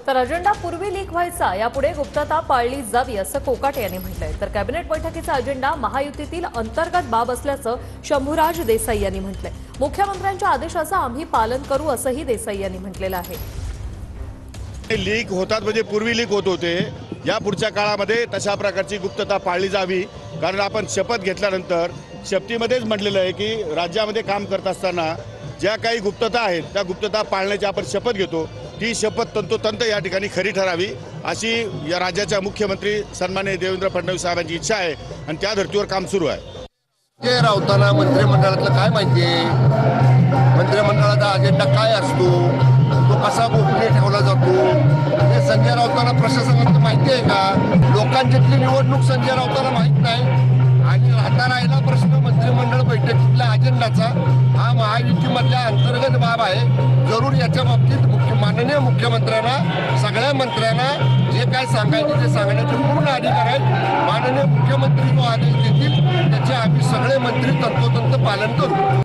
तर अजेंडा पूर्वी लीक व्हायचा, यापुढे गुप्तता पाळली जावी असं कोकाटे यांनी म्हटलंय। तर कॅबिनेट बैठकीचा अजेंडा महायुतीतील अंतर्गत बाब असल्याचं शंभूराज देसाई यांनी म्हटलंय। मुख्यमंत्र्यांच्या आदेशाचं आम्ही पालन करू असंही देसाई यांनी म्हटलेलं आहे। लीक होतात म्हणजे पूर्वी लीक होत होते, या पुढच्या काळामध्ये तशा प्रकारची गुप्तता पाळली जावी। कारण आपण शपथ घेतल्यानंतर शपथीमध्येच म्हटलेलं आहे की राज्यामध्ये काम करत असताना ज्या काही गुप्तता आहेत त्या गुप्तता पाळण्याची आपण शपथ घेतो, ती शपथ तंतोतंत या ठिकाणी खरी ठरावी अशी या राज्याच्या मुख्यमंत्री सन्माननीय देवेंद्र फडणवीस साहेबांची इच्छा आहे आणि त्या धर्तीवर काम सुरू आहे। संजय राऊतांना मंत्रिमंडळातलं काय माहिती आहे? मंत्रिमंडळाचा अजेंडा काय असतो, तो कसा गोपनीय ठेवला जातो, हे संजय राऊतांना प्रशासनाला माहिती आहे का? लोकांच्यातली निवडणूक संजय राऊतांना माहीत नाही आणि आता राहिला प्रश्न मंत्रिमंडळ बैठकीतल्या अजेंडाचा, हा महायुतीमधल्या अंतर्गत बाब आहे। जरूर याच्या बाबतीत माननीय मुख्यमंत्र्यांना, सगळ्या मंत्र्यांना जे काय सांगायचे ते सांगण्याचे पूर्ण अधिकार आहेत। माननीय मुख्यमंत्री जो आदेश देतील त्याचे आम्ही सगळे मंत्री तंतोतंत पालन करू।